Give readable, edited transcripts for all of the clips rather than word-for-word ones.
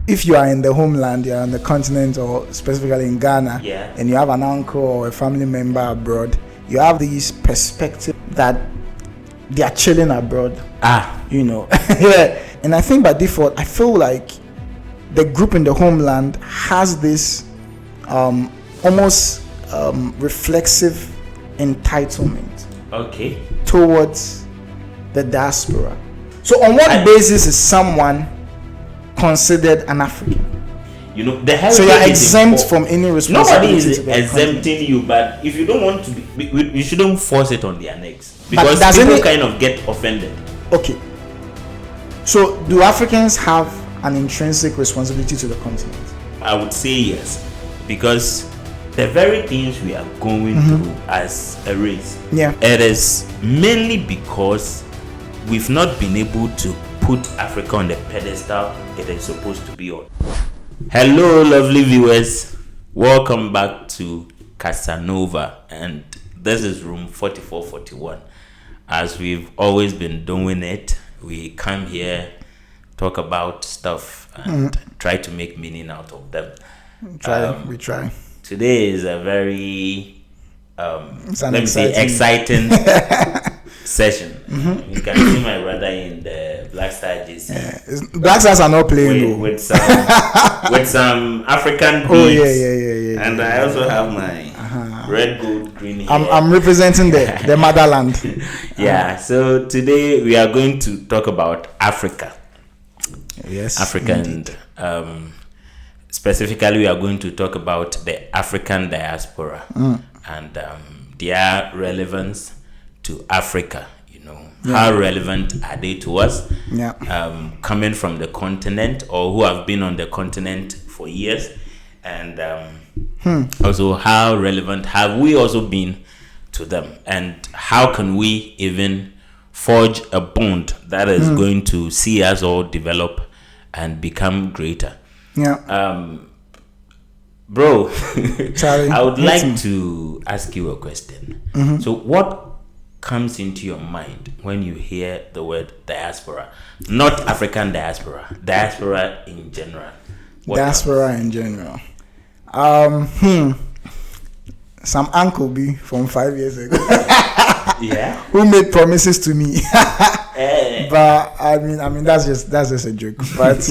if you are in the homeland, you are on the continent, or specifically in Ghana, and you have an uncle or a family member abroad, you have this perspective that they are chilling abroad. Yeah. And I think by default, I feel like the group in the homeland has this almost reflexive entitlement towards the diaspora. So on what basis is someone considered an African? So you're exempt from any responsibility. Nobody is exempting you, but if you don't want to be, you shouldn't force it on their necks, because people kind of get offended. Okay. So do Africans have an intrinsic responsibility to the continent? I would say yes, because the very things we are going through as a race, it is mainly because we've not been able to put Africa on the pedestal it is supposed to be on. Hello, lovely viewers. Welcome back to Casanova, and this is room 4441. As we've always been doing it, we come here, talk about stuff, and try to make meaning out of them. We try. Today is a very exciting session. You can see my brother in the Black Star JC. Black Stars are not playing with some African beats. Yeah. And I also have my red, gold, green hair. I'm representing the motherland. So today we are going to talk about Africa. Yes, Africa, and specifically we are going to talk about the African diaspora and their relevance to Africa. How relevant are they to us? Coming from the continent, or who have been on the continent for years, and also how relevant have we also been to them, and how can we even forge a bond that is going to see us all develop and become greater. Bro, Charlie, I would like to ask you a question. So what comes into your mind when you hear the word diaspora? Not African diaspora, diaspora in general. In general. Some uncle B from 5 years ago. Who made promises to me. But I mean that's just a joke. But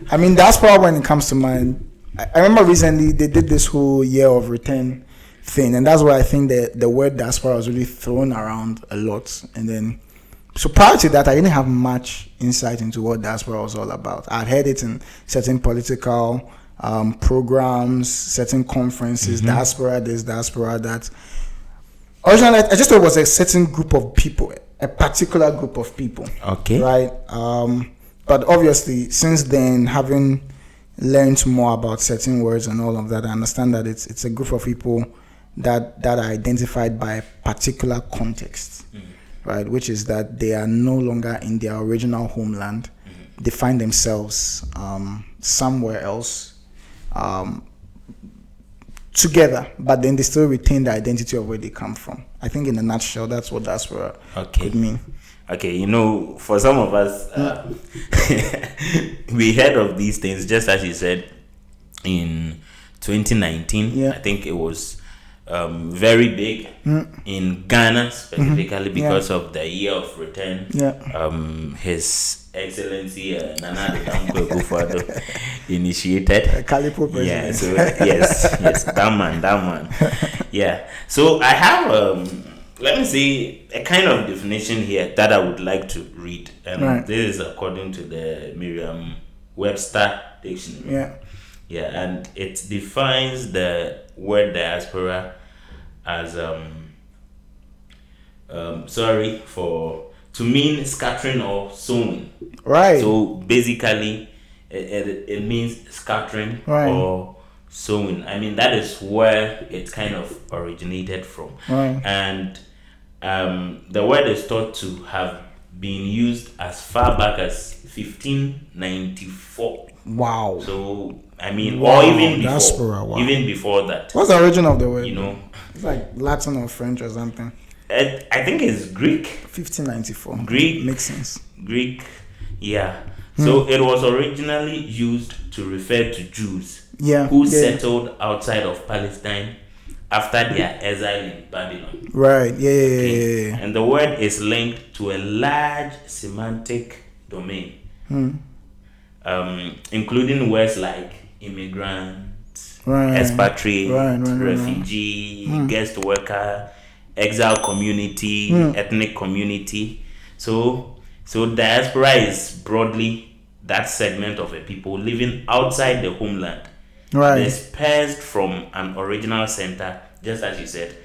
diaspora, when it comes to mind, I remember recently they did this whole year of return thing, and that's why I think the word diaspora was really thrown around a lot. And then, so prior to that, I didn't have much insight into what diaspora was all about. I'd heard it in certain political programs, certain conferences, diaspora this, diaspora that. Originally, I just thought it was a certain group of people, a particular group of people. Okay. Right? But obviously, since then, having learned more about certain words and all of that, I understand that it's a group of people that are identified by a particular context, right? Which is that they are no longer in their original homeland. They find themselves somewhere else together, but then they still retain the identity of where they come from. I think in a nutshell, that's what diaspora could mean. Okay, for some of us, we heard of these things, just as you said, in 2019. I think it was very big in Ghana specifically because of the year of return. His Excellency Nana Addo Dankwa initiated. Calipo president. Yes, that man. So I have let me see a kind of definition here that I would like to read. This is according to the Merriam-Webster dictionary. And it defines the word diaspora as to mean scattering or sowing. Right. So basically, it means scattering or sowing. I mean, that is where it kind of originated from. And the word is thought to have been used as far back as 1594. Wow. So or even before, diaspora, even before that. What's the origin of the word? It's like Latin or French or something. I think it's Greek. 1594. Greek makes sense. Greek, So it was originally used to refer to Jews who settled outside of Palestine after their exile in Babylon. Right. Yeah. And the word is linked to a large semantic domain, including words like immigrant, expatriate, refugee, guest worker, exile community, ethnic community. So diaspora is broadly that segment of a people living outside the homeland, dispersed from an original center, just as you said,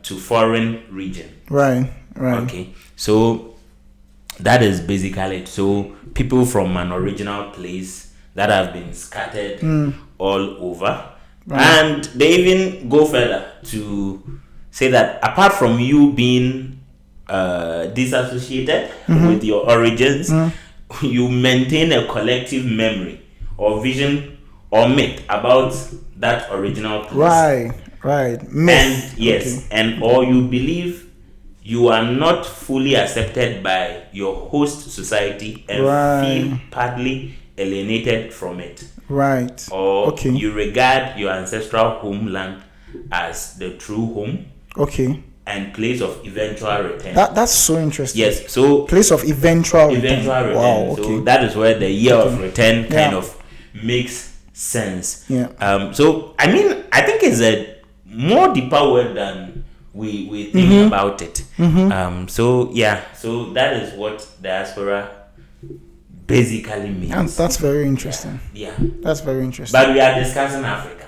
to foreign region. Right. Okay, so that is basically it. So people from an original place that have been scattered all over, and they even go further to say that apart from you being disassociated with your origins, you maintain a collective memory or vision or myth about that original place. Right. Myth. And and or you believe you are not fully accepted by your host society and feel partly alienated from it. Right. Or you regard your ancestral homeland as the true home. Okay. And place of eventual return. That's so interesting. Yes. So place of eventual return. Wow. Okay. So that is where the year of return kind of makes sense. Yeah. So I mean, I think it's a more deeper word than we think about it. So that is what diaspora basically means. And that's very interesting. Yeah. That's very interesting. But we are discussing Africa.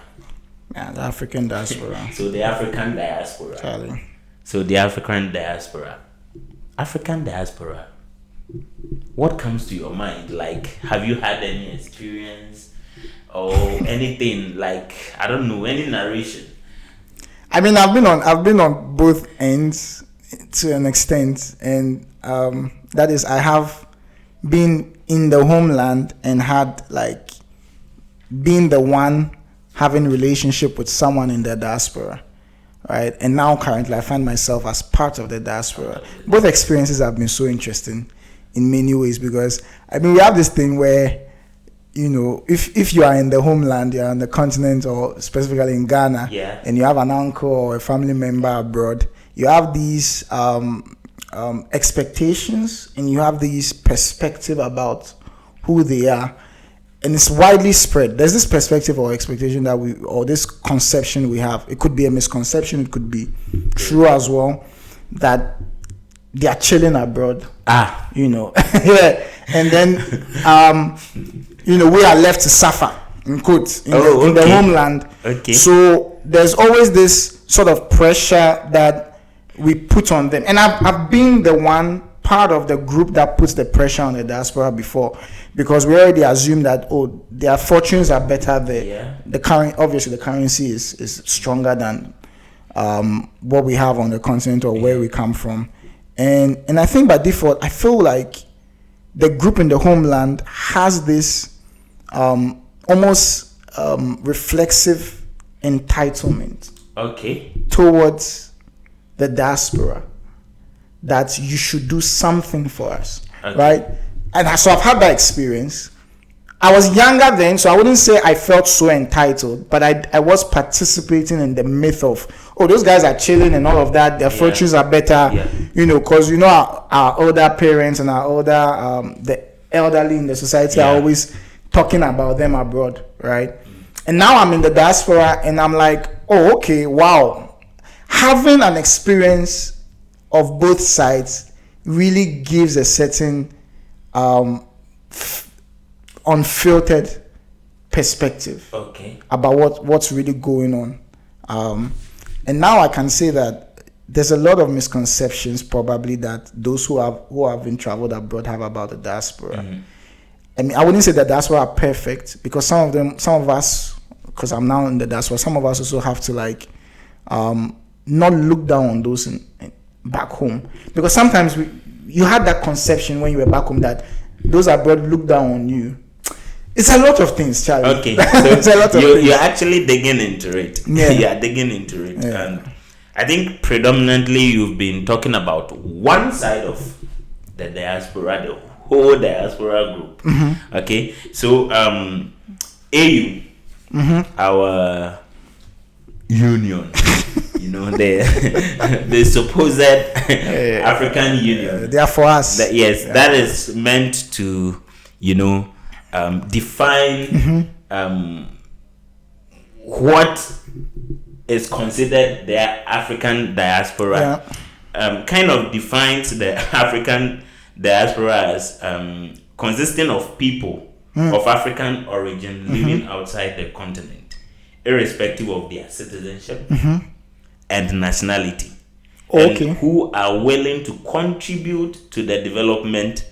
Yeah, the African diaspora. So the African diaspora. Charlie. So the African diaspora. African diaspora. What comes to your mind? Like, have you had any experience or anything? Like, I don't know, any narration? I mean, I've been on both ends to an extent, and that is, I have been in the homeland and had like been the one having relationship with someone in the diaspora, right? And now currently I find myself as part of the diaspora. Both experiences have been so interesting in many ways, because I mean, we have this thing where, you know, if you are in the homeland, you're on the continent, or specifically in Ghana, and you have an uncle or a family member abroad, you have these expectations, and you have these perspective about who they are, and it's widely spread. There's this perspective or expectation that or this conception we have. It could be a misconception, it could be true as well, that they are chilling abroad. You know. And then you know, we are left to suffer, in quotes, in the homeland. So there's always this sort of pressure that we put on them. And I've been the one part of the group that puts the pressure on the diaspora before, because we already assume that, their fortunes are better there. The currency is stronger than what we have on the continent or where we come from. And I think by default, I feel like the group in the homeland has this almost reflexive entitlement towards the diaspora, that you should do something for us, right? And so I've had that experience. I was younger then, so I wouldn't say I felt so entitled, but I was participating in the myth of, those guys are chilling and all of that, their fortunes are better, you know, because, you know, our older parents and our older, the elderly in the society are always talking about them abroad, right? And now I'm in the diaspora and I'm like, wow. Having an experience of both sides really gives a certain unfiltered perspective about what's really going on. And now I can say that there's a lot of misconceptions probably that those who have been traveled abroad have about the diaspora. I mean, I wouldn't say that diaspora are perfect, because some of us, because I'm now in the diaspora, some of us also have to like not look down on those back home, because sometimes you had that conception when you were back home that those abroad look down on you. It's a lot of things, Charlie. Okay, so it's a lot of things. You're actually digging into it. Yeah, digging into it. And I think predominantly you've been talking about one side of the diaspora, the whole diaspora group. Okay, so AU, our union, the supposed African Union. They are for us. That is meant to, define what is considered the African diaspora. Kind of defines the African diaspora as consisting of people of African origin living outside the continent, irrespective of their citizenship and nationality, and who are willing to contribute to the development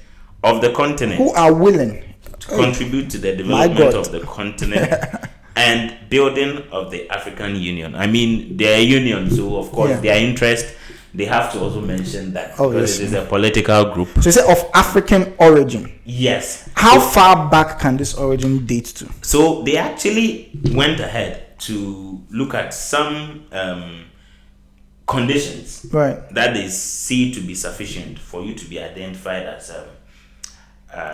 of the continent. Who are willing to contribute to the development of the continent and building of the African Union. I mean, they are a union, so of course their interest, they have to also mention that because it is a political group. So you say of African origin. Yes. How far back can this origin date to? So they actually went ahead to look at some conditions that they see to be sufficient for you to be identified as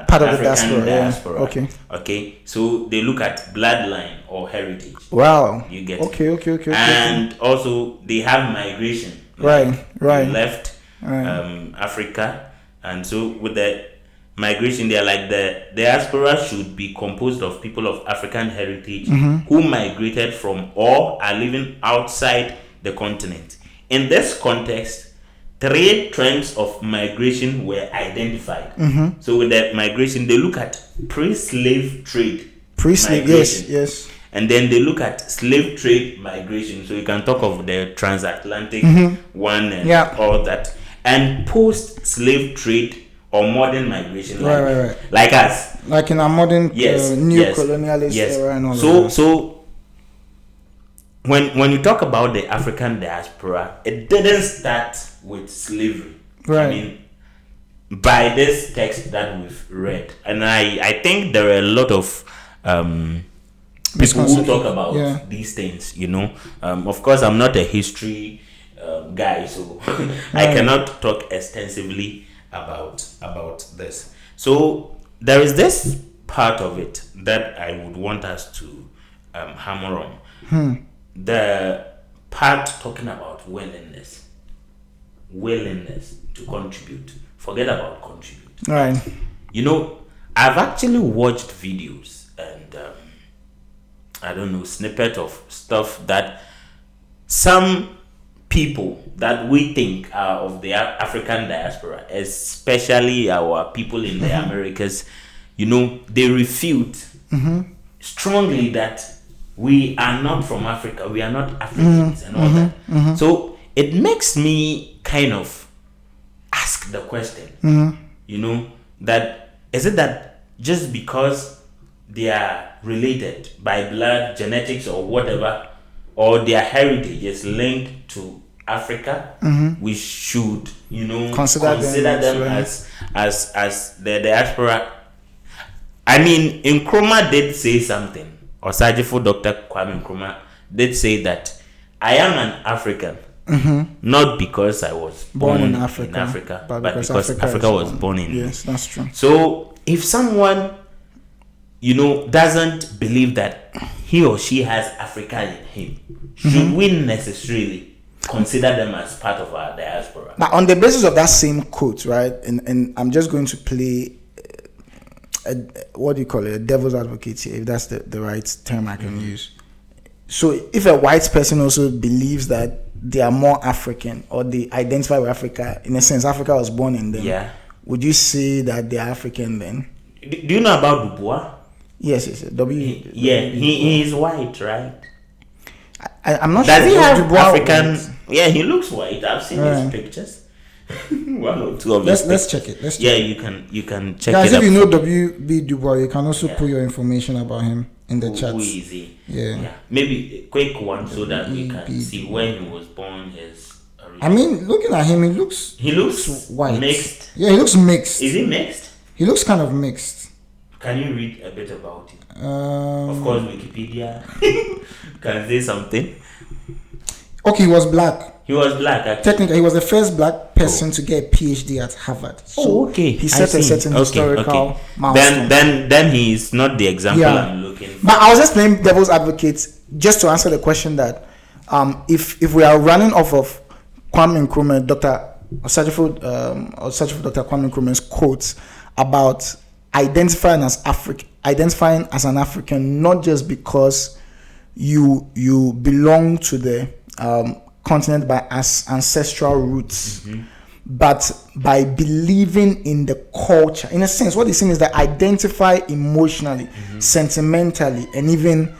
part of African the diaspora. Okay. So they look at bloodline or heritage. Wow. You get it. And also they have migration. Right. They left Africa, and so with the migration, they are like the diaspora should be composed of people of African heritage who migrated from or are living outside the continent. In this context, 3 trends of migration were identified. So with the migration, they look at pre-slave trade. Pre-slave, yes. And then they look at slave trade migration. So you can talk of the transatlantic one and all that. And post-slave trade or modern migration, like us. Like in our modern colonialist era and all that. So when you talk about the African diaspora, it didn't start with slavery. I mean, by this text that we've read. And I think there are a lot of people who talk about these things, Of course, I'm not a history guy, so I cannot talk extensively about this. So there is this part of it that I would want us to hammer on. The part talking about willingness to contribute. Forget about contribute. Right. I've actually watched videos and I don't know, snippet of stuff that some people that we think are of the African diaspora, especially our people in the Americas, they refute strongly that we are not from Africa, we are not Africans and all that. So it makes me kind of ask the question, that is it that just because they are related by blood, genetics, or whatever, or their heritage is linked to Africa, we should, consider them as the diaspora. I mean, Nkrumah did say something, or Sajifo Dr. Kwame Nkrumah did say that I am an African, not because I was born in Africa, but because Africa was born in me. Yes, that's true. So if someone doesn't believe that he or she has Africa in him, should we necessarily consider them as part of our diaspora? Now, on the basis of that same quote, right, and I'm just going to play what do you call it, a devil's advocate here, if that's the right term I can use. So if a white person also believes that they are more African, or they identify with Africa, in a sense, Africa was born in them, would you say that they are African then? Do you know about Dubois? Yes. He is white, right? I'm not sure. Does he have African? White? Yeah, he looks white. I've seen his pictures. One or two of his Let's check it. You can check Guys, it. Guys, if you know W.B. Du Bois, you can also put your information about him in the chat. Who is he? Yeah. Maybe a quick one so that we can see when he was born. His origin. I mean, looking at him, he looks white. Mixed. Yeah, he looks mixed. Is he mixed? He looks kind of mixed. Can you read a bit about him? Of course, Wikipedia can say something. Okay, he was black. He was black, actually. Technically, he was the first black person to get a PhD at Harvard. So okay. He set a certain historical milestone. Then he is not the example I'm looking for. But I was just playing devil's advocate just to answer the question that if we are running off of Kwame Nkrumah, Dr. Dr. Kwame Nkrumah's quotes about identifying as an African, not just because you belong to the continent by ancestral roots, but by believing in the culture. In a sense, what he's saying is that identify emotionally, sentimentally, and even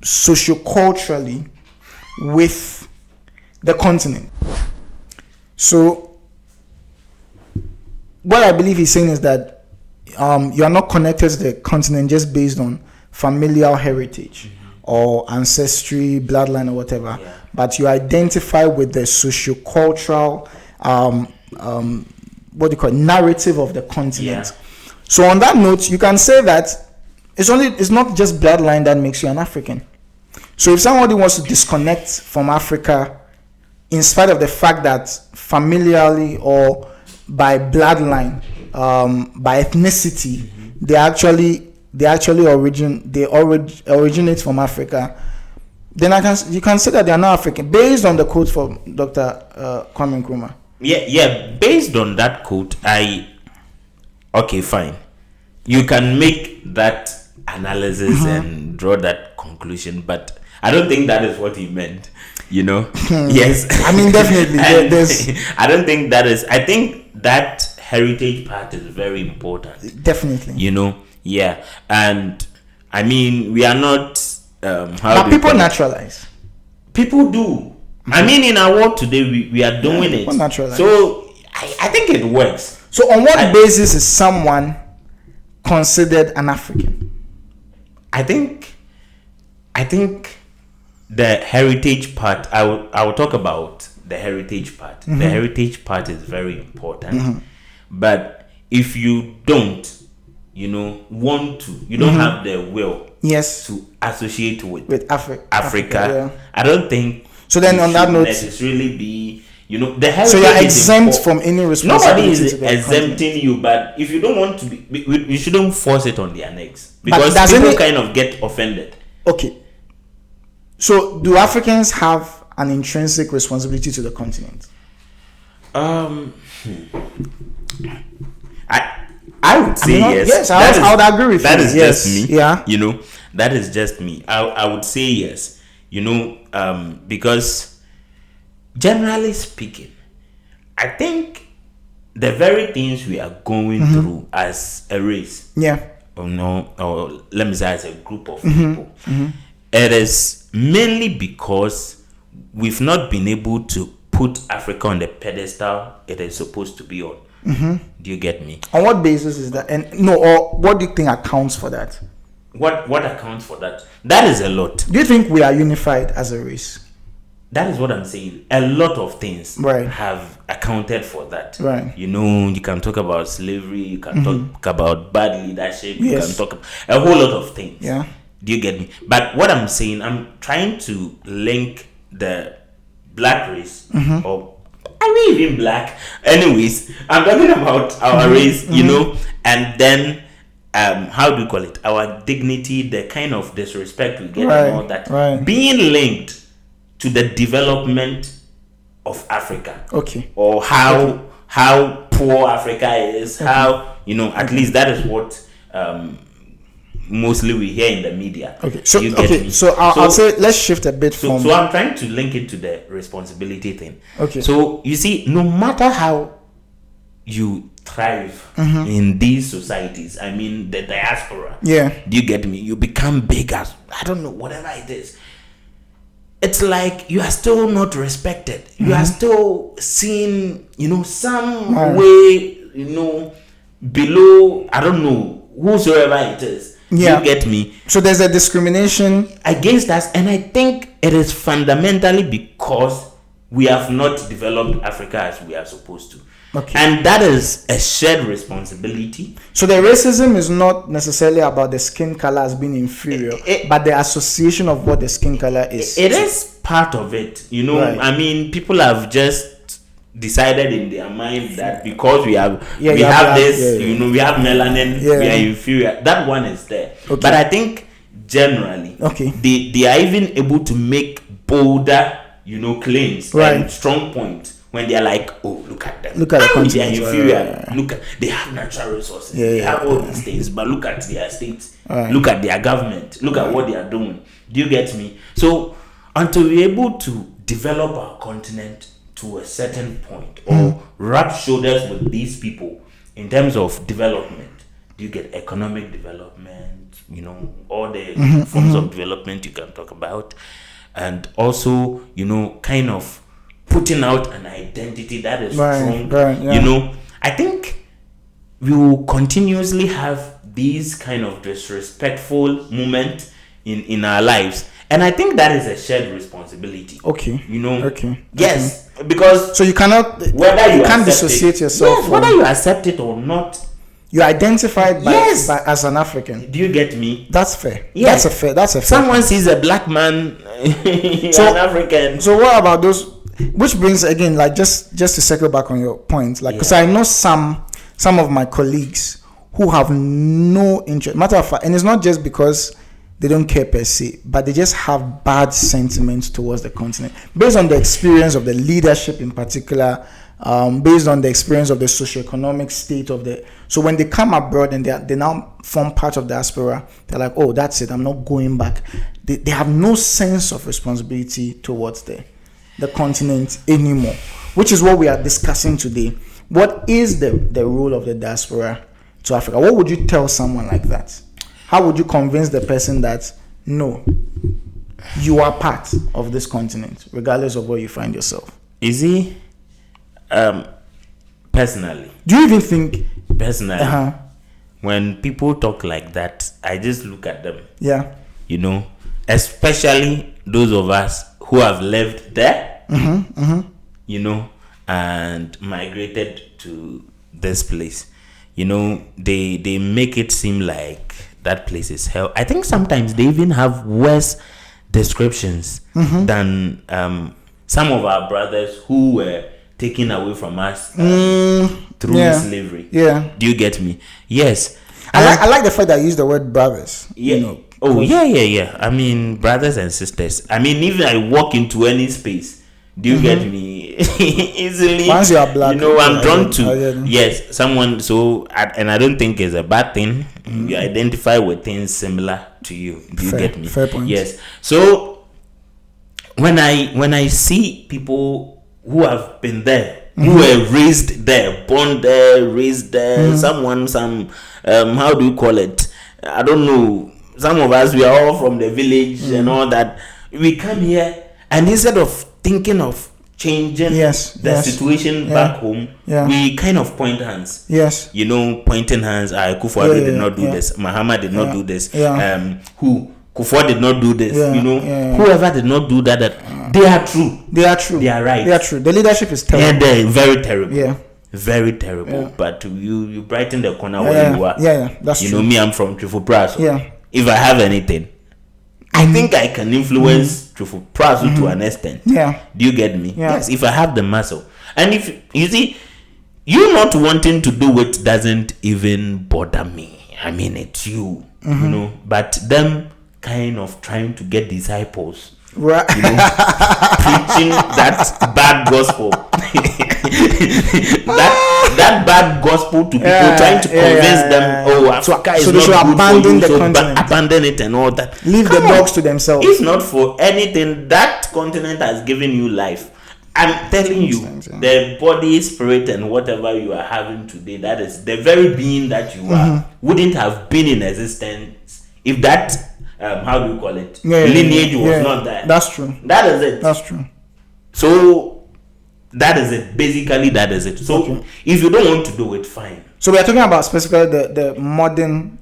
socioculturally with the continent. So what I believe he's saying is that you are not connected to the continent just based on familial heritage or ancestry, bloodline, or whatever, but you identify with the sociocultural narrative of the continent. So on that note, you can say that it's not just bloodline that makes you an African. So if somebody wants to disconnect from Africa in spite of the fact that familiarly or by bloodline, by ethnicity, they originate from Africa, then you can say that they are not African based on the quote from Dr. Kwame Nkrumah. Based on that quote, okay, fine. You can make that analysis and draw that conclusion, but I don't think that is what he meant. Yes. I mean, definitely. I don't think that is. I think that heritage part is very important. Definitely. Yeah. And I mean, we are not. But people naturalize. People do. I mean, in our world today, we are doing it. Naturalize. So I think it works. So on what basis is someone considered an African? I think the heritage part, I will talk about the heritage part. The heritage part is very important. But if you don't, want to, you don't have the will to associate with Africa, I don't think so. Then on that note, necessarily be, the heritage. So you're exempt from any responsibility. Nobody is exempting you, but if you don't want to be, you shouldn't force it on their necks, because people kind of get offended. Okay. So do Africans have an intrinsic responsibility to the continent? I would say yes. Yes, I would agree with you. That is just me. Yeah. That is just me. I would say yes. Because generally speaking, I think the very things we are going through as a race, or let me say as a group of people, it is mainly because we've not been able to put Africa on the pedestal it is supposed to be on. Do you get me? On what basis is that? Or what do you think accounts for that? What accounts for that? That is a lot. Do you think we are unified as a race? That is what I'm saying. A lot of things have accounted for that. Right. You can talk about slavery, you can talk about bad leadership, you can talk about a whole lot of things. Yeah. Do you get me? But what I'm saying, I'm trying to link the black race, or are we even black? Anyways, I'm talking about our race, and then how do you call it? Our dignity, the kind of disrespect we get and all that, being linked to the development of Africa. Okay. Or how poor Africa is, how at least that is what mostly we hear in the media. Okay. So I'll say let's shift a bit from. So I'm trying to link it to the responsibility thing. Okay. So you see, no matter how you thrive in these societies, I mean the diaspora. Yeah. Do you get me? You become big as I don't know, whatever it is. It's like you are still not respected. You are still seen, some way, below, I don't know, whosoever it is. Yeah. You get me? So there's a discrimination against us, and I think it is fundamentally because we have not developed Africa as we are supposed to. Okay. And that is a shared responsibility. So the racism is not necessarily about the skin color as being inferior, but the association of what the skin color is. It is part of it. Right. I mean, people have just decided in their mind that because we have we have melanin, we are inferior. That one is there. Okay. But I think generally, they are even able to make bolder, claims, and strong points. When they are like, oh, look at them. Look at the continent. They are inferior. Look at, they have natural resources. They have all these things, but look at their states. Look at their government. Look at what they are doing. Do you get me? So until we're able to develop our continent to a certain point, or rub shoulders with these people in terms of development, do you get economic development? All the forms of development you can talk about, and also kind of putting out an identity that is strong. I think we will continuously have these kind of disrespectful moments in our lives, and I think that is a shared responsibility. Yes, because so you cannot, you can't dissociate yourself. Yes, whether you accept it or not, you're identified by as an African. Do you get me? That's fair. Yes. That's a fair. Someone sees a black man, an African. So what about those? Which brings again, like just to circle back on your point, like because I know some of my colleagues who have no interest. Matter of fact, and it's not just because they don't care per se, but they just have bad sentiments towards the continent based on the experience of the leadership in particular, based on the experience of the socioeconomic state of the. So when they come abroad and they now form part of diaspora, they're like, oh, that's it, I'm not going back. They have no sense of responsibility towards the continent anymore, which is what we are discussing today. What is the role of the diaspora to Africa? What would you tell someone like that? How would you convince the person that no, you are part of this continent, regardless of where you find yourself? Is he? Personally, do you even think personally when people talk like that, I just look at them. Yeah. Especially those of us who have lived there, and migrated to this place. They make it seem like that place is hell. I think sometimes they even have worse descriptions than some of our brothers who were taken away from us through slavery. Yeah. Do you get me? Yes. I like the fact that you use the word brothers. Yeah. I mean, brothers and sisters. I mean, even I walk into any space, do you get me? Easily. Once you are black, I'm drawn to someone. So, and I don't think it's a bad thing. You identify with things similar to you. Do you get me? Fair point. Yes. So when I see people who have been there, who were raised there, born there, raised there, some how do you call it? I don't know. Some of us, we are all from the village and all that. We come here, and instead of thinking of changing the situation back home, we kind of point hands. Yes. Pointing hands. Kufuor did not do this. Mahama did not do this. Kufuor did not do this. Whoever did not do that, they are true. They are true. They are right. They are true. The leadership is terrible. And they're very terrible. Yeah. Very terrible. Yeah. But you brighten the corner where you are. Yeah. That's true. Me, I'm from Trifupra. Yeah. If I have anything, I think I can influence Trifupra to an extent. Yeah. Do you get me? Yeah. Yes. If I have the muscle, and if you see, you not wanting to do it doesn't even bother me. I mean, it's you, but them kind of trying to get disciples, right? Preaching that bad gospel. that bad gospel to people, trying to convince them, Africa is not good for you, so abandon it and all that. Leave the dogs to themselves. If not for anything, that continent has given you life. I'm telling you, the body, spirit, and whatever you are having today, that is the very being that you are, wouldn't have been in existence if that, how do you call it, lineage was not there. That's true. That is it. That's true. So that is it. Basically, that is it. So if you don't want to do it, fine. So we are talking about specifically the modern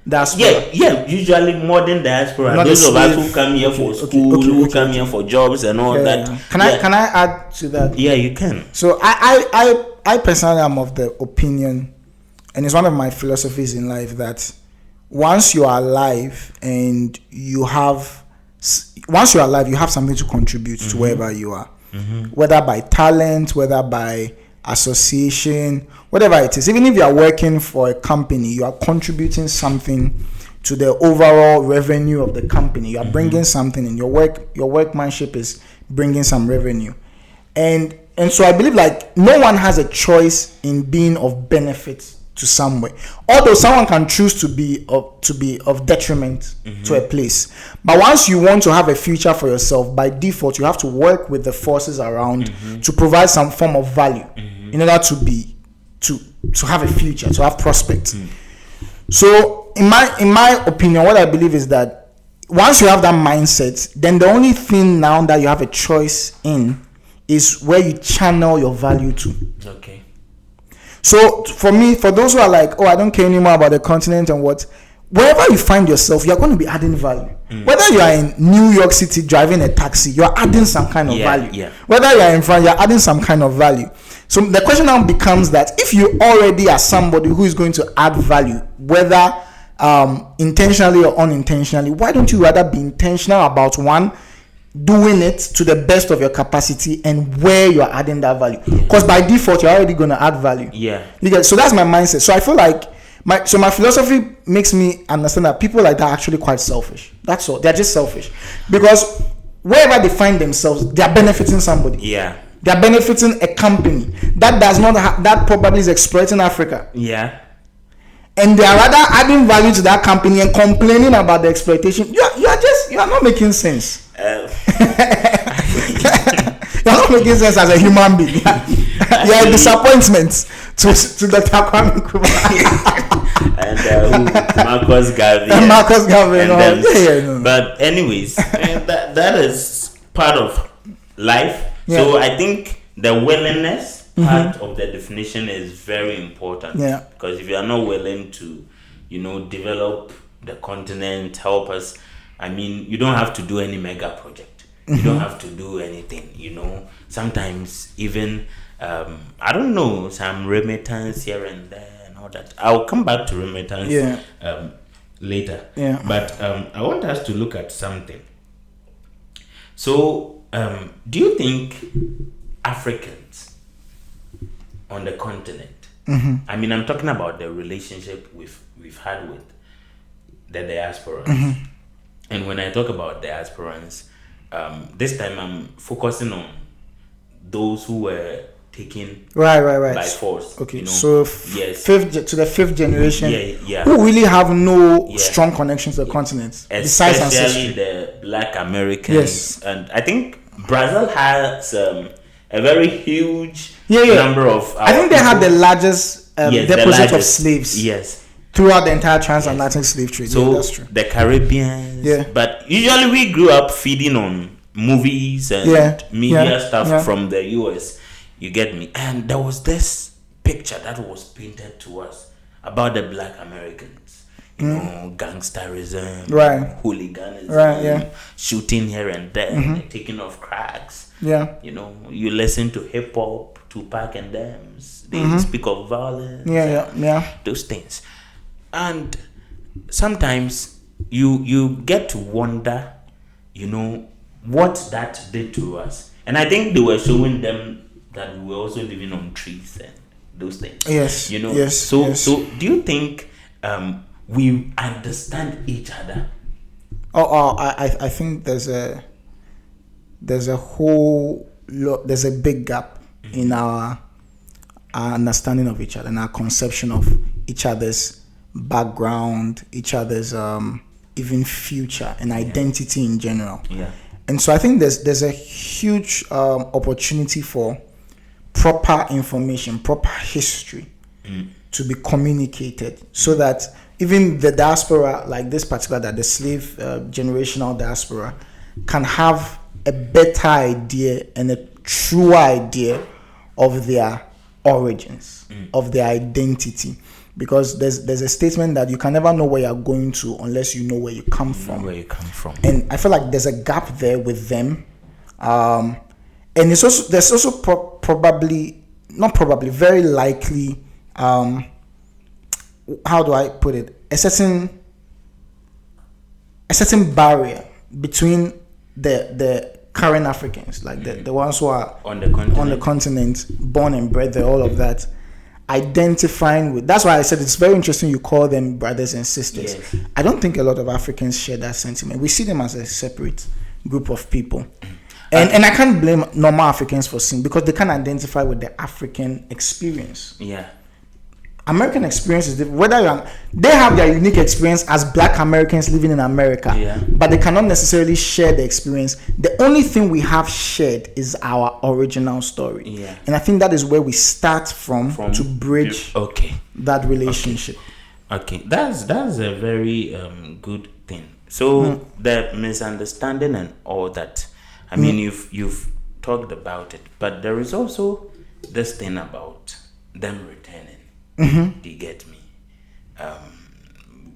diaspora. Yeah. Usually modern diaspora. Not those of us who come here for school, who come here for jobs and all that. Can I add to that? Yeah, you can. So I I personally am of the opinion, and it's one of my philosophies in life, that once you are alive and you have something to contribute to wherever you are, whether by talent, whether by association, whatever it is. Even if you are working for a company, you are contributing something to the overall revenue of the company. You are bringing something in. Your workmanship is bringing some revenue, and so I believe like no one has a choice in being of benefit to somewhere, although someone can choose to be of detriment to a place. But once you want to have a future for yourself, by default you have to work with the forces around to provide some form of value in order to have a future, to have prospects. So in my opinion, what I believe is that once you have that mindset, then the only thing now that you have a choice in is where you channel your value to. Okay. So for me, for those who are like, oh, I don't care anymore about the continent and what, wherever you find yourself, you're going to be adding value. Whether you are in New York City driving a taxi, you're adding some kind of value. Yeah. Whether you're in France, you're adding some kind of value. So the question now becomes that if you already are somebody who is going to add value, whether intentionally or unintentionally, why don't you rather be intentional about one, doing it to the best of your capacity, and where you're adding that value? Because by default you're already going to add value. So that's my mindset. So I feel like my philosophy makes me understand that people like that are actually quite selfish. That's all. They're just selfish, because wherever they find themselves, they're benefiting somebody. They're benefiting a company that does not that probably is exploiting Africa. And they are rather adding value to that company and complaining about the exploitation. You are not making sense. You're not making sense as a human being. You're a disappointment to Dr. Kwame Nkrumah and Marcus Garvey. But anyways, that is part of life. So I think the willingness part of the definition is very important. Because if you are not willing to, develop the continent, help us, I mean, you don't have to do any mega project. You don't have to do anything, Sometimes even, I don't know, some remittance here and there and all that. I'll come back to remittance later. But I want us to look at something. So, do you think Africans on the continent, I mean, I'm talking about the relationship we've had with the diasporans. And when I talk about diasporans, this time I'm focusing on those who were taken by force. Okay, so fifth generation, who really have no strong connection to the continent, besides especially the Black Americans. And I think Brazil has a very huge number of. I think they have the largest deposit of slaves. Throughout the entire transatlantic slave trade. So that's true. The Caribbeans. But usually we grew up feeding on movies and media stuff from the US. You get me? And there was this picture that was painted to us about the Black Americans. Gangsterism, hooliganism, shooting here and there, taking off cracks. You listen to hip hop, Tupac and them. They speak of violence. Those things. And sometimes you get to wonder, what that did to us. And I think they were showing them that we were also living on trees and those things. So do you think we understand each other? I think there's a whole lot, there's a big gap in our understanding of each other and our conception of each other's background, each other's even future and identity in general. And so I think there's a huge opportunity for proper information, proper history to be communicated, so that even the diaspora, like this particular, that the slave generational diaspora, can have a better idea and a true idea of their origins, of their identity. Because there's a statement that you can never know where you're going to unless you know where you come from. And I feel like there's a gap there with them. And there's also probably not probably, very likely, how do I put it? A certain barrier between the current Africans, like the ones who are on the continent, born and bred there, all of that, identifying with. That's why I said it's very interesting you call them brothers and sisters. Yes. I don't think a lot of Africans share that sentiment. We see them as a separate group of people. And I can't blame normal Africans for seeing, because they can't identify with the African experience. Yeah. American experience is different. They have their unique experience as Black Americans living in America, but they cannot necessarily share the experience. The only thing we have shared is our original story. Yeah. And I think that is where we start from to bridge that relationship. Okay. That's a very good thing. So the misunderstanding and all that, I mean, you've talked about it, but there is also this thing about them returning. Do you get me?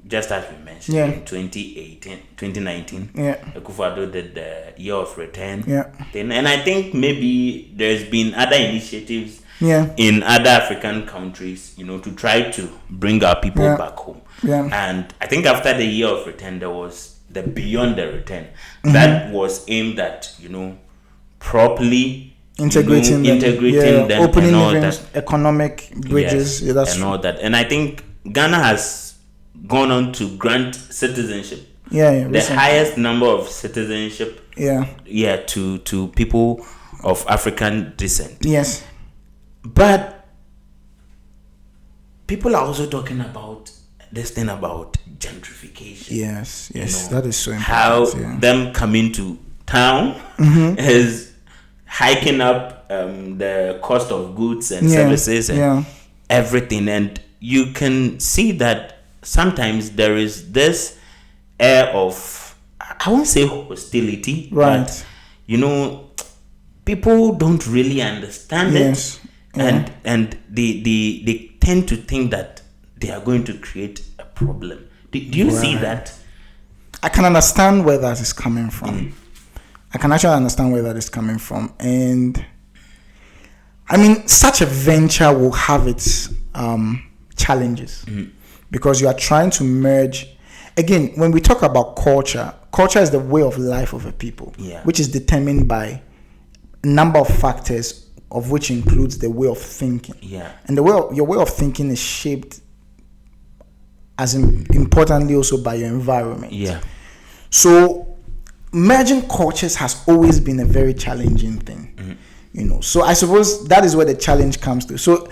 Just as we mentioned, in 2019, Akufo-Addo did the year of return thing, and I think maybe there's been other initiatives in other African countries, to try to bring our people back home. And I think after the year of return, there was the beyond the return that was aimed at, properly integrating them, opening and all events, that. Economic bridges, that's and all that. And I think Ghana has gone on to grant citizenship. The highest number of citizenship. To people of African descent. Yes. But people are also talking about this thing about gentrification. Yes, that is so important. How them coming to town is hiking up the cost of goods and services and everything, and you can see that sometimes there is this air of, I won't say hostility, but people don't really understand it, and they tend to think that they are going to create a problem. Do you see that? I can understand where that is coming from. I can actually understand where that is coming from. And I mean, such a venture will have its challenges because you are trying to merge. Again, when we talk about culture is the way of life of a people, which is determined by a number of factors, of which includes the way of thinking. And your way of thinking is shaped as importantly also by your environment. So merging cultures has always been a very challenging thing, So I suppose that is where the challenge comes to. So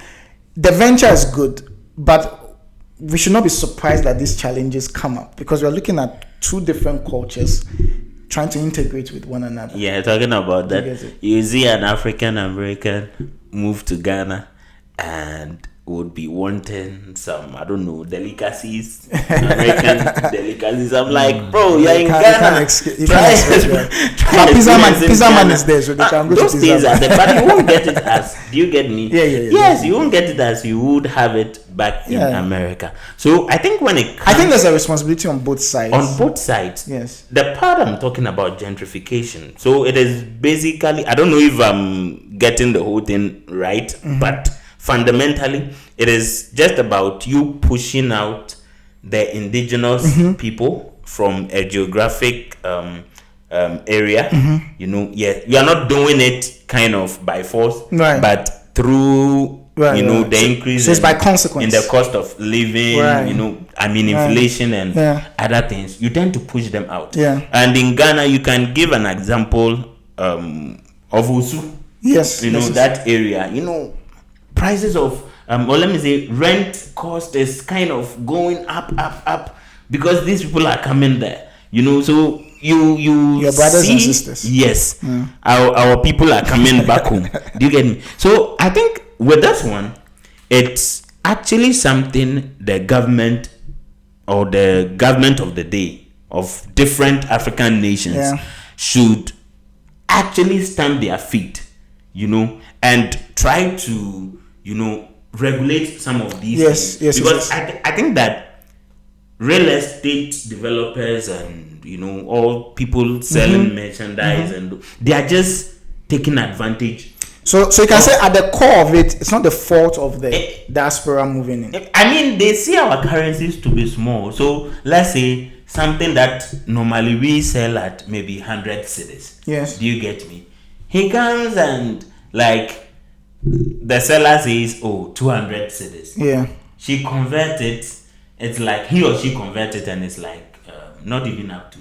the venture is good, but we should not be surprised that these challenges come up because we are looking at two different cultures trying to integrate with one another. Talking about that, you see an African American move to Ghana and would be wanting some, I don't know, delicacies, American delicacies. I'm like, bro, you're in Ghana. But Pizza Man is there, so they can go those to things Pizza are there, but you won't get it as, do you get me? Yes, you won't get it as you would have it back in America. So I think when it comes, I think there's a responsibility on both sides. On both sides. Yes. The part I'm talking about gentrification. So it is basically, I don't know if I'm getting the whole thing right, but fundamentally, it is just about you pushing out the indigenous people from a geographic area. You are not doing it kind of by force, but through the increase. So it's by consequence in the cost of living. Inflation and other things. You tend to push them out. And in Ghana, you can give an example of Osu. Yes. That area. Prices of let me say rent cost is kind of going up because these people are coming there. So you your brothers and sisters. Yes. Our people are coming back home. Do you get me? So I think with this one, it's actually something the government or the government of the day of different African nations should actually stamp their feet, and try to regulate some of these things. Because I think that real estate developers and all people selling merchandise and they are just taking advantage So you can say at the core of it, it's not the fault of the diaspora moving in. I mean, they see our currencies to be small. So let's say something that normally we sell at maybe 100 cedis. Yes. Do you get me? He comes and like the seller says, 200 cedis. Yeah. She converts it. It's like he or she converts it and it's like not even up to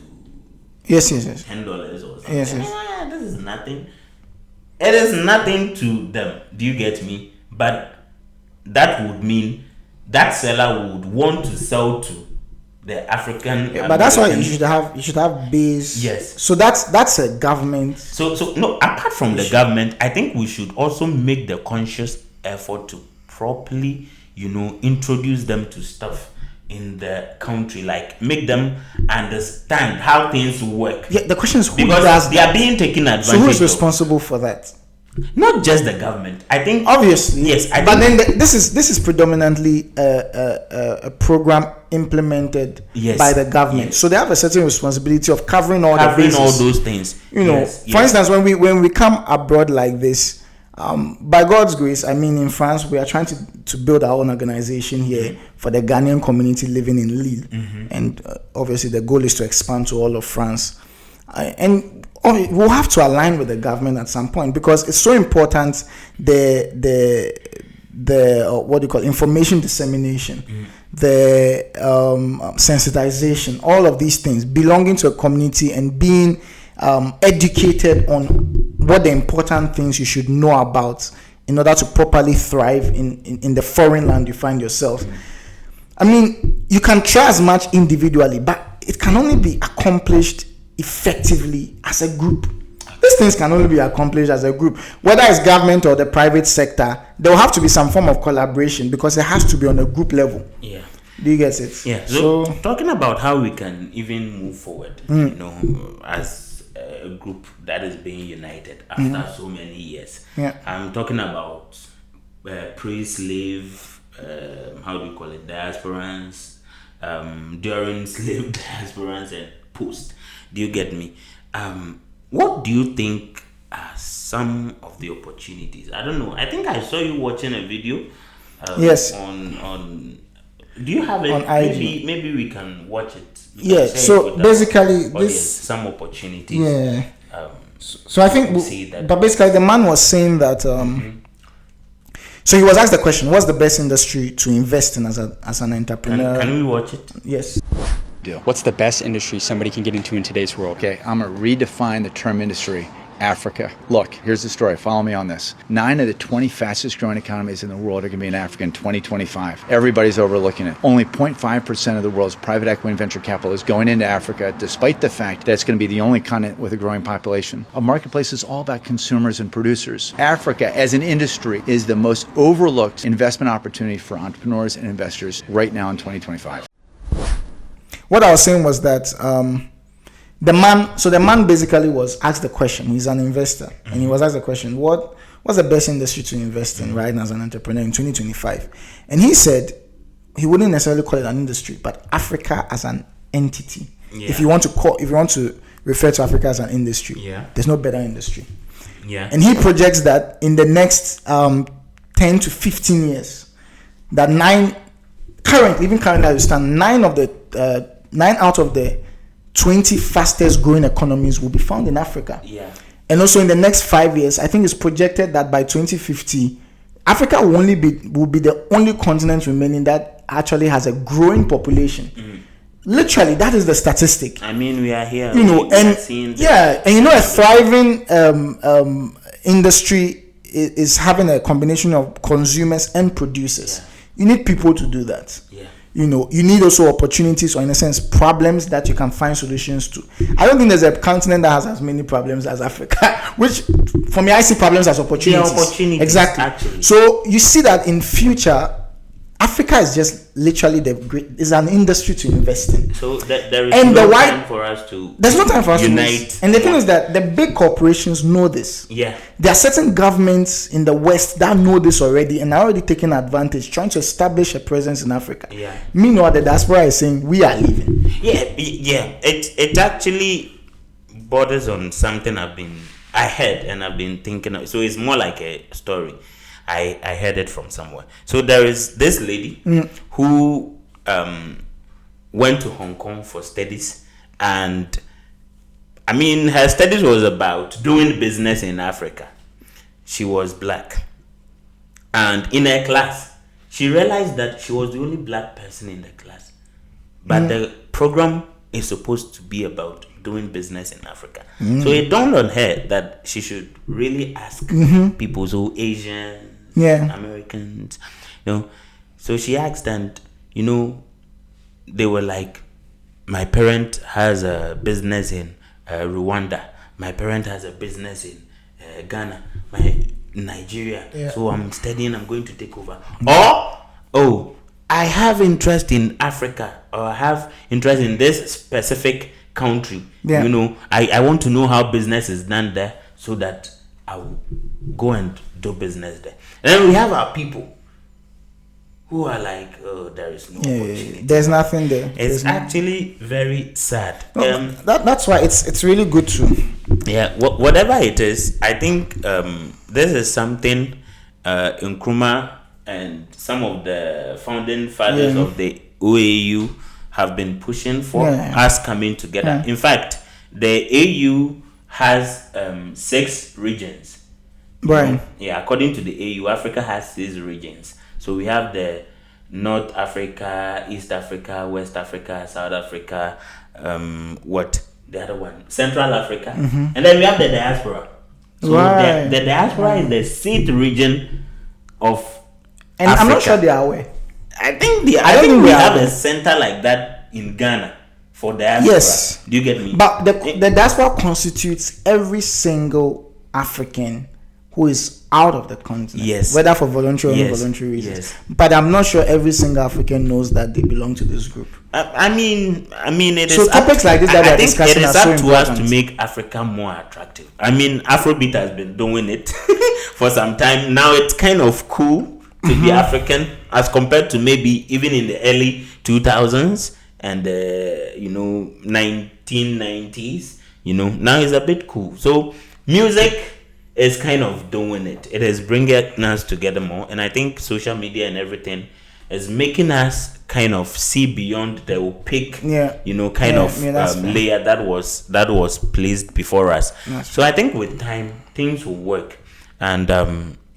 yes. $10 or something. Yes. This is nothing. It is nothing to them. Do you get me? But that would mean that seller would want to sell to the African. But that's why you should have base. Yes. So that's a government. So no. Apart from the government, I think we should also make the conscious effort to properly, introduce them to stuff in the country, like make them understand how things work. Yeah, the question is who because does they are being taken advantage. So who is responsible for that? Not just the government. I think obviously. Yes, but then this is predominantly a program implemented by the government. Yes. So they have a certain responsibility of covering all those things. For instance, when we come abroad like this. By God's grace, I mean, in France, we are trying to build our own organization here for the Ghanaian community living in Lille. And obviously, the goal is to expand to all of France. And we'll have to align with the government at some point because it's so important, the what do you call information dissemination, the sensitization, all of these things, belonging to a community and being educated on what the important things you should know about in order to properly thrive in the foreign land you find yourself. I mean, you can try as much individually, but it can only be accomplished effectively as a group. These things can only be accomplished as a group. Whether it's government or the private sector, there will have to be some form of collaboration because it has to be on a group level. Yeah. Do you get it? Yeah. So talking about how we can even move forward, as a group that is being united after so many years. Yeah. I'm talking about pre-slave, how do you call it, diasporans, during slave diasporans and post. Do you get me? What do you think are some of the opportunities? I don't know. I think I saw you watching a video. Yes. On. Do you have it? On IG. Maybe we can watch it. Yeah. So basically, some opportunities. Yeah. So I think, but basically, the man was saying that. So he was asked the question: what's the best industry to invest in as an entrepreneur? Can we watch it? Yes. What's the best industry somebody can get into in today's world? Okay, I'm going to redefine the term industry. Africa. Look, here's the story. Follow me on this. 9 of the 20 fastest growing economies in the world are going to be in Africa in 2025. Everybody's overlooking it. Only 0.5% of the world's private equity and venture capital is going into Africa, despite the fact that it's going to be the only continent with a growing population. A marketplace is all about consumers and producers. Africa, as an industry, is the most overlooked investment opportunity for entrepreneurs and investors right now in 2025. What I was saying was that the man basically was asked the question. He's an investor, and he was asked the question, what's the best industry to invest in right now as an entrepreneur in 2025? And he said he wouldn't necessarily call it an industry, but Africa as an entity. Yeah. If you want to refer to Africa as an industry, there's no better industry. Yeah. And he projects that in the next 10 to 15 years, that 9 out of the 20 fastest growing economies will be found in Africa. Yeah. And also in the next 5 years, I think it's projected that by 2050, Africa will be the only continent remaining that actually has a growing population. Literally, that is the statistic. I mean, we are here. A thriving industry is having a combination of consumers and producers. Yeah. You need people to do that. Yeah. You need also opportunities, or in a sense, problems that you can find solutions to. I don't think there's a continent that has as many problems as Africa, which for me, I see problems as opportunities. Yeah, opportunities. Exactly. Actually. So you see that in future, Africa is just literally is an industry to invest in. So there is no time for us to There's no time for us unite. To unite. And the thing is that the big corporations know this. Yeah. There are certain governments in the West that know this already and are already taking advantage, trying to establish a presence in Africa. Yeah. Meanwhile, the diaspora is saying we are leaving. Yeah. It actually borders on something I've been I heard, and I've been thinking. So it's more like a story. I heard it from somewhere. So there is this lady who went to Hong Kong for studies, and I mean, her studies was about doing business in Africa. She was black, and in her class, she realized that she was the only black person in the class. But the program is supposed to be about doing business in Africa. So it dawned on her that she should really ask people, so Asians, Americans, So she asked, and they were like, my parent has a business in Rwanda. My parent has a business in Ghana, Nigeria. So I'm studying, I'm going to take over. Or, I have interest in Africa, or I have interest in this specific country. I want to know how business is done there, so that I will go and do business there. And then we have our people who are like, oh, there is no opportunity. There's nothing there. It's actually very sad. That's why it's really good to. Whatever it is, I think this is something Nkrumah and some of the founding fathers of the OAU have been pushing for us coming together. In fact, the AU has 6 regions. Right. According to the AU, Africa has 6 regions. So we have the North Africa, East Africa, West Africa, South Africa, the other one? Central Africa. And then we have the diaspora. So the diaspora is the 6th region of And Africa. I'm not sure they are aware. I think we have a center like that in Ghana for diaspora. Yes. Do you get me? But the diaspora constitutes every single African who is out of the continent. Yes. Whether for voluntary or involuntary reasons. Yes. But I'm not sure every single African knows that they belong to this group. I mean, it is. So topics like this that we're discussing are so important. It is up to us to make Africa more attractive. I mean, Afrobeat has been doing it for some time. Now it's kind of cool to be African as compared to maybe even in the early 2000s and 1990s. Now it's a bit cool. So music is kind of doing it. It is bringing us together more, and I think social media and everything is making us kind of see beyond the opaque, layer that was placed before us. So I think with time things will work, and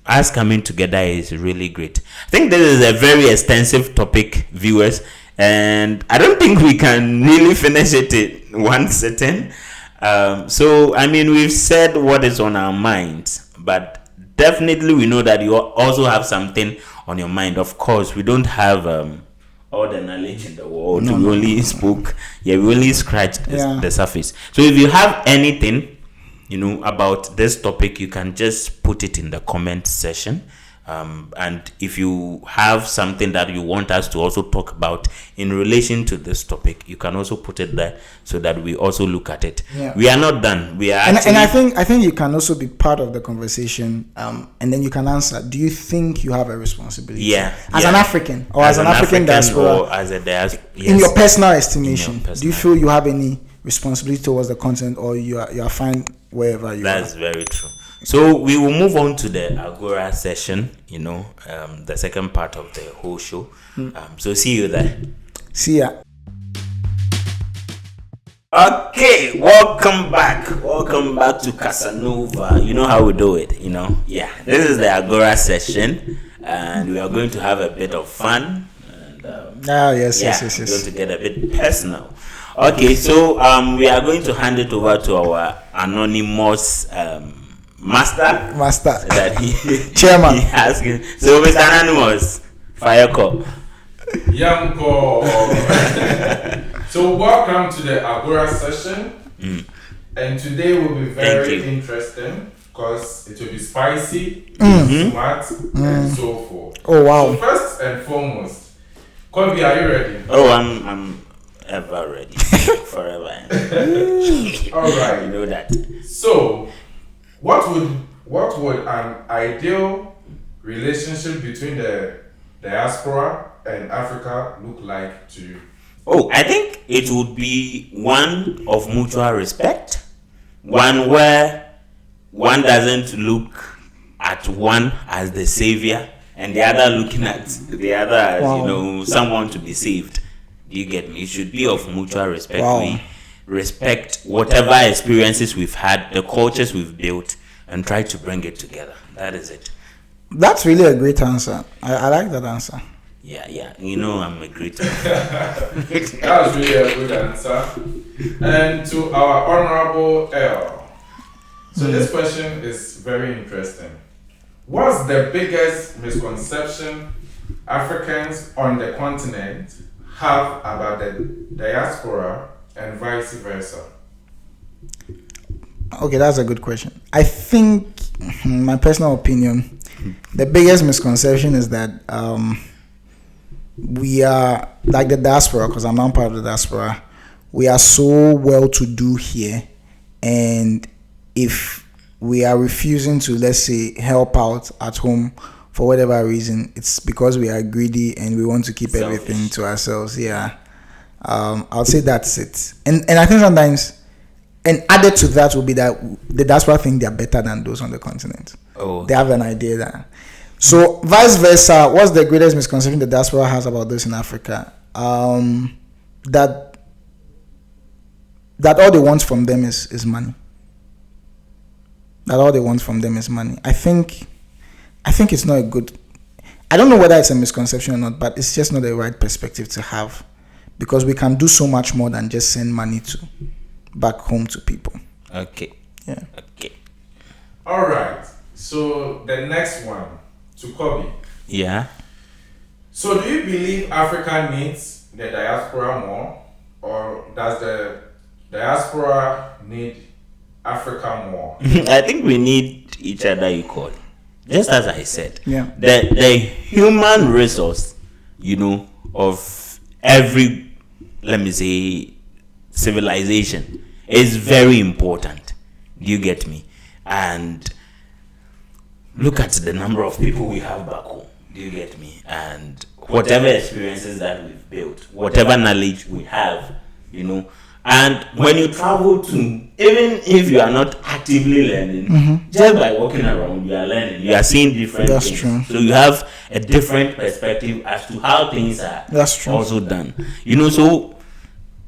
us coming together is really great. I think this is a very extensive topic, viewers, and I don't think we can really finish it in one sitting. So I mean, we've said what is on our minds, but definitely we know that you also have something on your mind. Of course, we don't have all the knowledge in the world. We only spoke. We only scratched the surface. So if you have anything, about this topic, you can just put it in the comment section. And if you have something that you want us to also talk about in relation to this topic, you can also put it there so that we also look at it. We are not done. We are and I think you can also be part of the conversation, and then you can answer. Do you think you have a responsibility as an African or as an African diaspora, or as a diaspora, in your personal estimation? Do you feel you have any responsibility towards the content, or you are fine wherever you are? That's very true. So we will move on to the Agora session, the second part of the whole show. So see you there. See ya. Okay, welcome back. Welcome back to Casanova. You know how we do it, This is the Agora session, and we are going to have a bit of fun. And, yes. We're going to get a bit personal. Okay, so we are going to hand it over to our anonymous master that chairman. So Mr. Anonymous, fire call. So welcome to the Agora session, and today will be very interesting because it will be spicy, smart, and so forth. Oh wow! So first and foremost, Kobby, are you ready? Oh, I'm ever ready, forever. All right, you know that. So, what would an ideal relationship between the diaspora and Africa look like to you? Oh, I think it would be one of mutual respect, one where one doesn't look at one as the savior and the other looking at the other as someone to be saved. Do you get me? It should be of mutual respect. We respect whatever experiences we've had, the cultures we've built, and try to bring it together. That is it. That's really a great answer. I like that answer. Yeah. I'm a great That was really a good answer. And to our Honorable Earl. So this question is very interesting. What's the biggest misconception Africans on the continent have about the diaspora and vice versa? Okay, that's a good question. I think, my personal opinion, the biggest misconception is that we are like the diaspora, because I'm not part of the diaspora. We are so well to do here, and if we are refusing to, let's say, help out at home for whatever reason, it's because we are greedy and we want to keep everything to ourselves. I'll say that's it. And I think sometimes, and added to that will be that the diaspora think they're better than those on the continent. They have an idea that. So vice versa, what's the greatest misconception the diaspora has about those in Africa? That all they want from them is money. That all they want from them is money. I think it's not a good. I don't know whether it's a misconception or not, but it's just not the right perspective to have, because we can do so much more than just send money back home to people. Okay. Yeah. Okay. All right. So the next one to Kobby. Yeah. So do you believe Africa needs the diaspora more, or does the diaspora need Africa more? I think we need each other equally. Just as I said, the human resource, of every, let me say, civilization is very important. Do you get me? And look at the number of people we have back home. Do you get me? And whatever experiences that we've built, whatever knowledge we have, And when you travel to, even if you are not actively learning, just by walking around, you are learning. You are seeing different things. True. So you have a different perspective as to how things are also done. So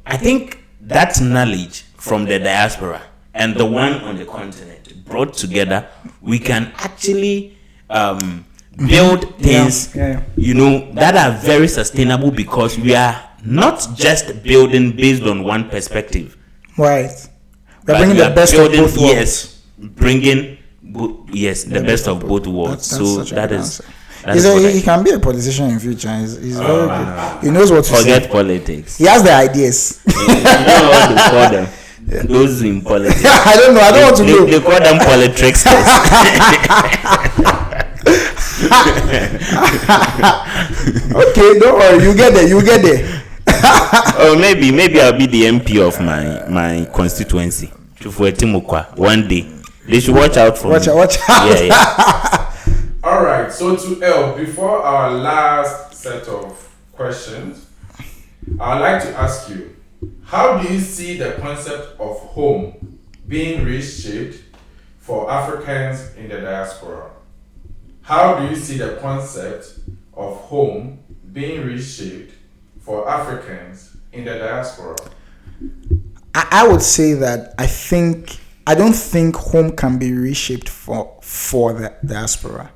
I think that knowledge from the diaspora and the one on the continent brought together, we can actually build things, that are very sustainable, because we are not just building based on one perspective. Right. We're bringing the best of both worlds. Yes, bringing the best of both worlds. That's that is. He can be a politician in future. He's very good. He knows what to say. Forget politics. He has the ideas. You know what to call them. Those in politics. I don't know. I don't want to know. They call them politricksters. Okay, don't worry. You get there. Or maybe I'll be the MP of my constituency. One day. They should watch out for me. Watch out. Yeah. All right. So to El, before our last set of questions, I'd like to ask you, how do you see the concept of home being reshaped for Africans in the diaspora? How do you see the concept of home being reshaped for Africans in the diaspora? I would say that I don't think home can be reshaped for the diaspora.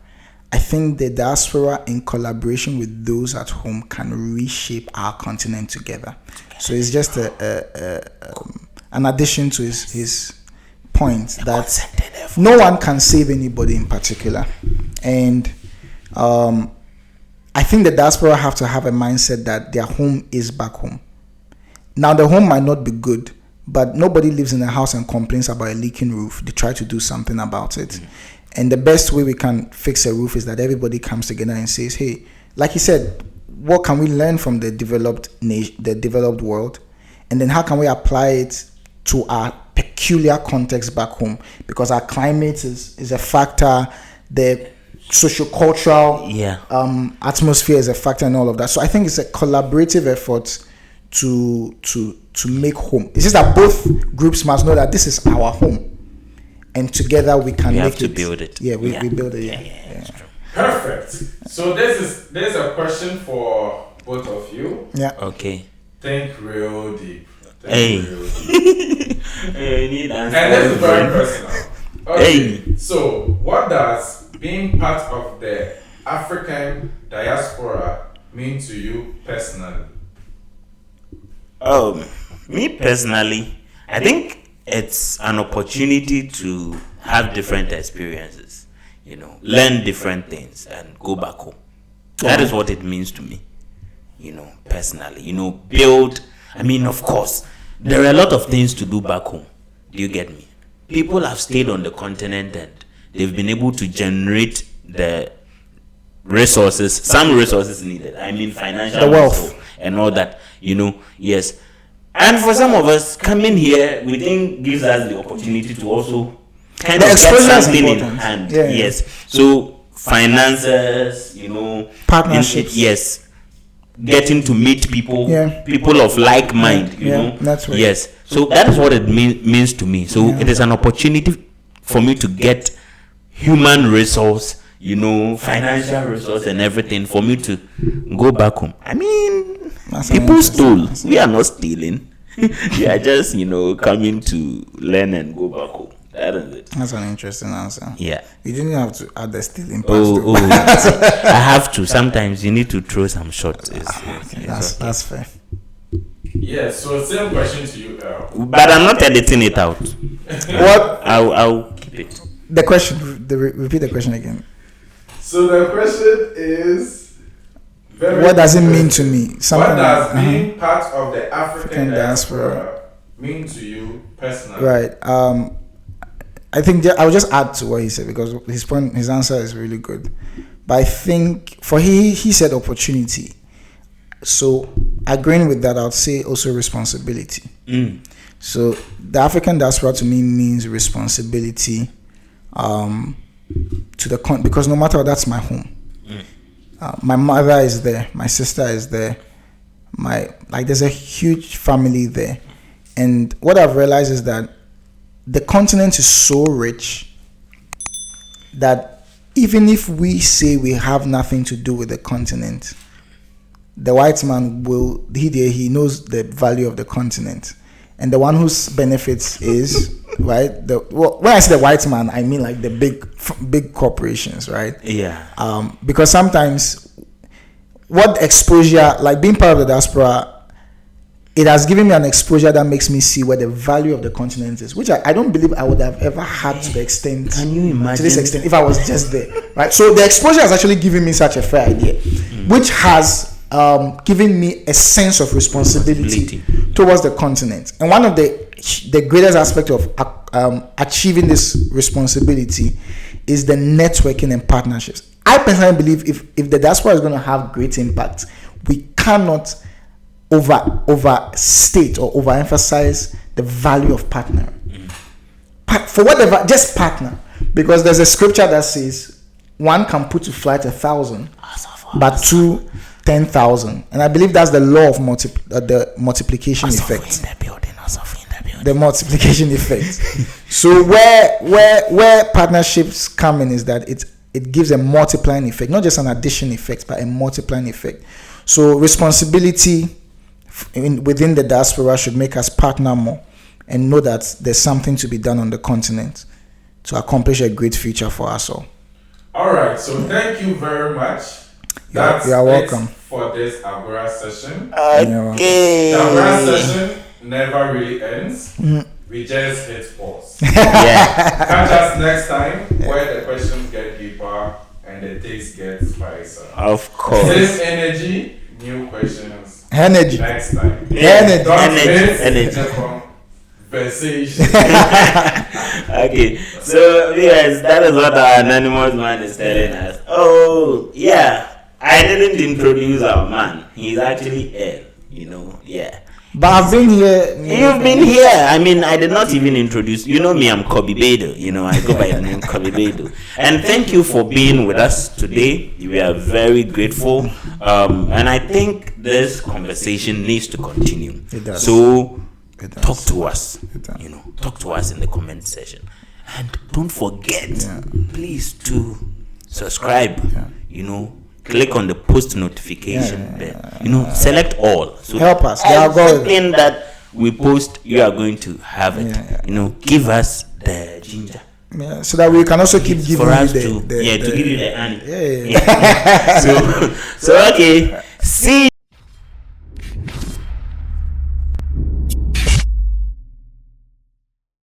I think the diaspora, in collaboration with those at home, can reshape our continent together. So it's just an addition to his point that no one can save anybody in particular. And I think the diaspora have to have a mindset that their home is back home. Now, the home might not be good, but nobody lives in a house and complains about a leaking roof. They try to do something about it. And the best way we can fix a roof is that everybody comes together and says, hey, like you said, what can we learn from the developed world? And then how can we apply it to our peculiar context back home? Because our climate is a factor, the socio-cultural atmosphere is a factor, and all of that. So I think it's a collaborative effort to make home. It's just that both groups must know that this is our home. and together we can have make to build it. Yeah, we build it. That's true. Perfect. So there's a question for both of you. Yeah. Okay. Think real deep. Hey. Real deep. You need answers. And this is very personal. Okay. Hey. So what does being part of the African diaspora mean to you personally? Me personally, I think it's an opportunity to have different experiences, learn different things and go back home. That is what it means to me, personally. Build. I mean, of course, there are a lot of things to do back home. Do you get me? People have stayed on the continent and they've been able to generate the resources, some resources needed. I mean, financial, the wealth and all that, yes. And for some of us, coming here, we think gives us the opportunity to also kind of get something in hand. Yeah. Yes. So finances, partnerships. Yes. Getting to meet people, Yeah. people of like mind, That's right. Yes. So that is what it means to me. So it is an opportunity for me to get human resource, financial resource and everything for me to go back home. I mean, people stole. We are not stealing. We are just, coming to learn and go back home. That is it. That's an interesting answer. Yeah. You didn't have to add the stealing part. I have to. Sometimes you need to throw some shots. That's fair. Yeah, so same question to you, Earl. But I'm not editing it out. What? I'll keep it. The question, repeat the question again. So the question is, what does it mean to me? What does being part of the African diaspora mean to you personally? Right. I think I'll just add to what he said because his answer is really good. But I think for he said opportunity. So agreeing with that, I would say also responsibility. So the African diaspora to me means responsibility to the because no matter what, that's my home. My mother is there, my sister is there, there's a huge family there. And what I've realized is that the continent is so rich that even if we say we have nothing to do with the continent, the white man he knows the value of the continent, and the one whose benefits is right. When I say the white man, I mean like the big corporations, right? Yeah. Because sometimes what exposure, like being part of the diaspora, it has given me an exposure that makes me see where the value of the continent is, which I don't believe I would have ever had to the extent. Can you imagine? To this extent, if I was just there, right? So the exposure has actually given me such a fair idea, which has given me a sense of responsibility towards the continent. And one of the greatest aspect of achieving this responsibility is the networking and partnerships. I personally believe if the diaspora is going to have great impact, we cannot overstate or overemphasize the value of partnering. For whatever, just partner. Because there's a scripture that says one can put to flight 1,000, but 2 10,000. And I believe that's the law of the multiplication effect. The multiplication effect. So where partnerships come in is that it gives a multiplying effect, not just an addition effect, but a multiplying effect. So responsibility within the diaspora should make us partner more and know that there's something to be done on the continent to accomplish a great future for us all. All right, so thank you very much. That's you are welcome for this Agora session. Okay. The Agora session never really ends. We just hit pause. Yeah. Catch us next time where the questions get deeper and the taste gets spicier. Of course. Same energy, new questions. Energy. Next time. Energy. Don't miss Energy. the conversation. Okay, so yes, that is what our anonymous man is telling us. Oh, yeah, I didn't introduce our man. He's actually Earl, yeah. But I've been here. You've been here. I mean, I did not even introduce. You know me, I'm Kobby Bedo. I go by the name Kobby Bedo. And thank you for being with us today. We are very grateful. And I think this conversation needs to continue. It does. So talk to us. It does. Talk to us in the comment section. And don't forget, please, to subscribe. Click on the post notification there. Select all. So help us. Everything that we post, you are going to have it. Give us the ginger. Yeah, so that we can also keep giving for us you to give you the honey. So okay. See